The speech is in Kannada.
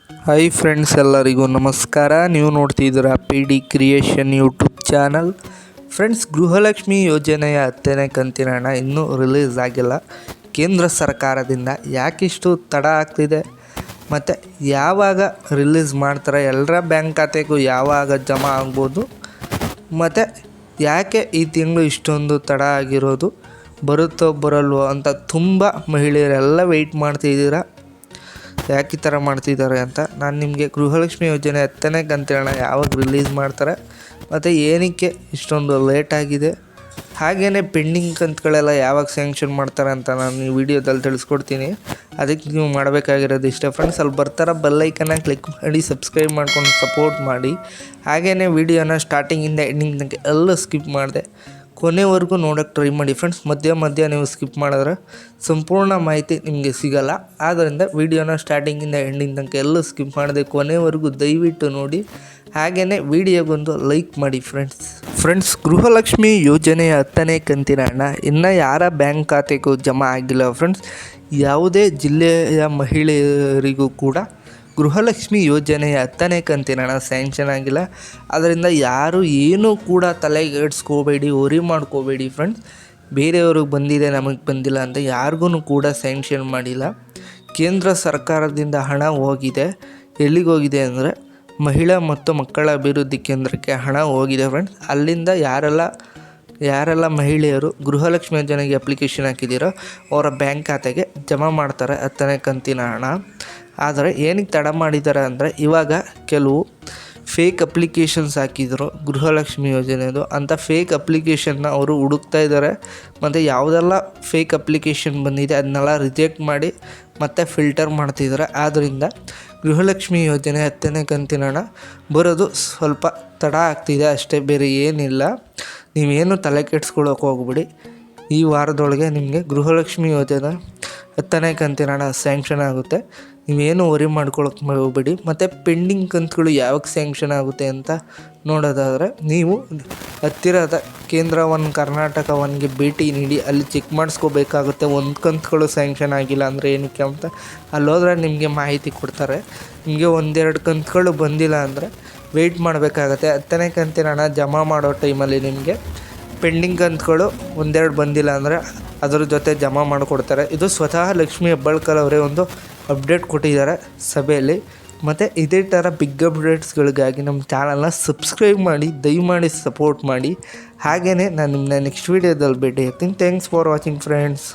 ಹಾಯ್ ಫ್ರೆಂಡ್ಸ್, ಎಲ್ಲರಿಗೂ ನಮಸ್ಕಾರ. ನೀವು ನೋಡ್ತಿದ್ದೀರಾ P D creation YouTube channel. Friends, Gruhalakshmi ಯೋಜನೆಯ 10ನೇ ಕಂತಿನ ಹಣ ಇನ್ನೂ ರಿಲೀಸ್ ಆಗಿಲ್ಲ. ಕೇಂದ್ರ ಸರ್ಕಾರದಿಂದ ಯಾಕಿಷ್ಟು ತಡ ಆಗ್ತಿದೆ ಮತ್ತು ಯಾವಾಗ ರಿಲೀಸ್ ಮಾಡ್ತಾರೆ, ಎಲ್ಲರ ಬ್ಯಾಂಕ್ ಖಾತೆಗೂ ಯಾವಾಗ ಜಮಾ ಆಗ್ಬೋದು ಮತ್ತು ಯಾಕೆ ಈ ತಿಂಗಳು ಇಷ್ಟೊಂದು ತಡ ಆಗಿರೋದು, ಬರುತ್ತೋ ಬರಲ್ವೋ ಅಂತ ತುಂಬ ಮಹಿಳೆಯರೆಲ್ಲ ವೆಯ್ಟ್ ಮಾಡ್ತಿದ್ದೀರಾ. ಯಾಕೆ ಈ ಥರ ಮಾಡ್ತಿದ್ದಾರೆ ಅಂತ ನಾನು ನಿಮಗೆ ಗೃಹಲಕ್ಷ್ಮಿ ಯೋಜನೆ 10ನೇ ಕಂತಿನ ಹಣ ಯಾವಾಗ ರಿಲೀಸ್ ಮಾಡ್ತಾರೆ ಮತ್ತು ಏನಕ್ಕೆ ಇಷ್ಟೊಂದು ಲೇಟ್ ಆಗಿದೆ, ಹಾಗೆಯೇ ಪೆಂಡಿಂಗ್ ಕಂತುಗಳೆಲ್ಲ ಯಾವಾಗ ಸ್ಯಾಂಕ್ಷನ್ ಮಾಡ್ತಾರೆ ಅಂತ ನಾನು ಈ ವಿಡಿಯೋದಲ್ಲಿ ತಿಳಿಸ್ಕೊಡ್ತೀನಿ. ಅದಕ್ಕೆ ನೀವು ಮಾಡಬೇಕಾಗಿರೋದು ಇಷ್ಟ ಫ್ರೆಂಡ್ಸ್, ಅಲ್ಲಿ ಬರ್ತಾರ ಬೆಲ್ಲೈಕನ್ನ ಕ್ಲಿಕ್ ಮಾಡಿ ಸಬ್ಸ್ಕ್ರೈಬ್ ಮಾಡ್ಕೊಂಡು ಸಪೋರ್ಟ್ ಮಾಡಿ. ಹಾಗೆಯೇ ವಿಡಿಯೋನ ಸ್ಟಾರ್ಟಿಂಗಿಂದ ಎಂಡಿಂಗ್ ತನಕ ಎಲ್ಲ ಸ್ಕಿಪ್ ಮಾಡಿದೆ ಕೊನೆವರೆಗೂ ನೋಡೋಕ್ಕೆ ಟ್ರೈ ಮಾಡಿ ಫ್ರೆಂಡ್ಸ್. ಮಧ್ಯ ನೀವು ಸ್ಕಿಪ್ ಮಾಡಿದ್ರೆ ಸಂಪೂರ್ಣ ಮಾಹಿತಿ ನಿಮಗೆ ಸಿಗಲ್ಲ. ಆದ್ದರಿಂದ ವಿಡಿಯೋನ ಸ್ಟಾರ್ಟಿಂಗಿಂದ ಎಂಡಿಂಗ್ ತನಕ ಎಲ್ಲ ಸ್ಕಿಪ್ ಮಾಡಿದೆ ಕೊನೆವರೆಗೂ ದಯವಿಟ್ಟು ನೋಡಿ. ಹಾಗೆಯೇ ವಿಡಿಯೋಗೊಂದು ಲೈಕ್ ಮಾಡಿ ಫ್ರೆಂಡ್ಸ್. ಗೃಹಲಕ್ಷ್ಮಿ ಯೋಜನೆಯ 10ನೇ ಕಂತಿನ ಹಣ ಇನ್ನು ಯಾರ ಬ್ಯಾಂಕ್ ಖಾತೆಗೂ ಜಮಾ ಆಗಿಲ್ಲ ಫ್ರೆಂಡ್ಸ್. ಯಾವುದೇ ಜಿಲ್ಲೆಯ ಮಹಿಳೆಯರಿಗೂ ಕೂಡ ಗೃಹಲಕ್ಷ್ಮಿ ಯೋಜನೆಯ 10ನೇ ಕಂತಿನ ಹಣ ಸ್ಯಾಂಕ್ಷನ್ ಆಗಿಲ್ಲ. ಅದರಿಂದ ಯಾರು ಏನೂ ಕೂಡ ತಲೆಗೆಡ್ಸ್ಕೋಬೇಡಿ, ವರಿ ಮಾಡ್ಕೋಬೇಡಿ ಫ್ರೆಂಡ್ಸ್. ಬೇರೆಯವ್ರಿಗೆ ಬಂದಿದೆ ನಮಗೆ ಬಂದಿಲ್ಲ ಅಂತ ಯಾರಿಗೂ ಕೂಡ ಸ್ಯಾಂಕ್ಷನ್ ಮಾಡಿಲ್ಲ. ಕೇಂದ್ರ ಸರ್ಕಾರದಿಂದ ಹಣ ಹೋಗಿದೆ. ಎಲ್ಲಿಗೋಗಿದೆ ಅಂದರೆ ಮಹಿಳಾ ಮತ್ತು ಮಕ್ಕಳ ಅಭಿವೃದ್ಧಿ ಕೇಂದ್ರಕ್ಕೆ ಹಣ ಹೋಗಿದೆ ಫ್ರೆಂಡ್ಸ್. ಅಲ್ಲಿಂದ ಯಾರೆಲ್ಲ ಮಹಿಳೆಯರು ಗೃಹಲಕ್ಷ್ಮಿ ಯೋಜನೆಗೆ ಅಪ್ಲಿಕೇಶನ್ ಹಾಕಿದ್ದೀರೋ ಅವರ ಬ್ಯಾಂಕ್ ಖಾತೆಗೆ ಜಮಾ ಮಾಡ್ತಾರೆ 10ನೇ ಕಂತಿನ ಹಣ. ಆದರೆ ಏನಕ್ಕೆ ತಡ ಮಾಡಿದ್ದಾರೆ ಅಂದರೆ ಇವಾಗ ಕೆಲವು ಫೇಕ್ ಅಪ್ಲಿಕೇಶನ್ಸ್ ಹಾಕಿದ್ರು ಗೃಹಲಕ್ಷ್ಮಿ ಯೋಜನೆದು. ಅಂಥ ಫೇಕ್ ಅಪ್ಲಿಕೇಶನ್ನ ಅವರು ಹುಡುಕ್ತಾ ಇದ್ದಾರೆ ಮತ್ತು ಯಾವುದೆಲ್ಲ ಫೇಕ್ ಅಪ್ಲಿಕೇಶನ್ ಬಂದಿದೆ ಅದನ್ನೆಲ್ಲ ರಿಜೆಕ್ಟ್ ಮಾಡಿ ಮತ್ತೆ ಫಿಲ್ಟರ್ ಮಾಡ್ತಿದ್ದಾರೆ. ಆದ್ದರಿಂದ ಗೃಹಲಕ್ಷ್ಮಿ ಯೋಜನೆ 10ನೇ ಕಂತಿನ ಹಣ ಬರೋದು ಸ್ವಲ್ಪ ತಡ ಆಗ್ತಿದೆ ಅಷ್ಟೇ, ಬೇರೆ ಏನಿಲ್ಲ. ನೀವೇನು ತಲೆ ಕೆಡ್ಸ್ಕೊಳ್ಳೋಕೆ ಹೋಗ್ಬಿಡಿ. ಈ ವಾರದೊಳಗೆ ನಿಮಗೆ ಗೃಹಲಕ್ಷ್ಮಿ ಯೋಜನೆ 10ನೇ ಕಂತಿನ ಹಣ ಸ್ಯಾಂಕ್ಷನ್ ಆಗುತ್ತೆ. ನೀವೇನು ವರಿ ಮಾಡ್ಕೊಳಕ್ಕೆ ಹೋಗ್ಬೇಡಿ. ಮತ್ತು ಪೆಂಡಿಂಗ್ ಕಂತುಗಳು ಯಾವಾಗ ಸ್ಯಾಂಕ್ಷನ್ ಆಗುತ್ತೆ ಅಂತ ನೋಡೋದಾದರೆ ನೀವು ಹತ್ತಿರದ ಕೇಂದ್ರ ಕರ್ನಾಟಕವನ್ಗೆ ಭೇಟಿ ನೀಡಿ ಅಲ್ಲಿ ಚೆಕ್ ಮಾಡಿಸ್ಕೋಬೇಕಾಗುತ್ತೆ. ಒಂದು ಕಂತುಗಳು ಸ್ಯಾಂಕ್ಷನ್ ಆಗಿಲ್ಲ ಅಂದರೆ ಏನಕ್ಕೆ ಅಂತ ಅಲ್ಲೋದ್ರೆ ನಿಮಗೆ ಮಾಹಿತಿ ಕೊಡ್ತಾರೆ. ನಿಮಗೆ ಒಂದೆರಡು ಕಂತುಗಳು ಬಂದಿಲ್ಲ ಅಂದರೆ ವೆಯ್ಟ್ ಮಾಡಬೇಕಾಗತ್ತೆ. 10ನೇ ಕಂತಿನ ಹಣ ಜಮಾ ಮಾಡೋ ಟೈಮಲ್ಲಿ ನಿಮಗೆ ಪೆಂಡಿಂಗ್ ಕಂತುಗಳು ಒಂದೆರಡು ಬಂದಿಲ್ಲ ಅಂದರೆ ಅದರ ಜೊತೆ ಜಮಾ ಮಾಡಿಕೊಡ್ತಾರೆ. ಇದು ಸ್ವತಃ ಲಕ್ಷ್ಮೀ ಹೆಬ್ಬಾಳ್ಕರ್ ಅವರೇ ಒಂದು ಅಪ್ಡೇಟ್ ಕೊಟ್ಟಿದ್ದಾರೆ ಸಭೆಯಲ್ಲಿ. ಮತ್ತು ಇದೇ ಥರ ಬಿಗ್ ಅಪ್ಡೇಟ್ಸ್ಗಳಿಗಾಗಿ ನಮ್ಮ ಚಾನಲ್ನ ಸಬ್ಸ್ಕ್ರೈಬ್ ಮಾಡಿ, ದಯಮಾಡಿ ಸಪೋರ್ಟ್ ಮಾಡಿ. ಹಾಗೆಯೇ ನಾನು ನಿಮ್ಮನ್ನ ನೆಕ್ಸ್ಟ್ ವೀಡಿಯೋದಲ್ಲಿ ಭೇಟಿ ಆಗ್ತೀನಿ. Thanks for watching friends.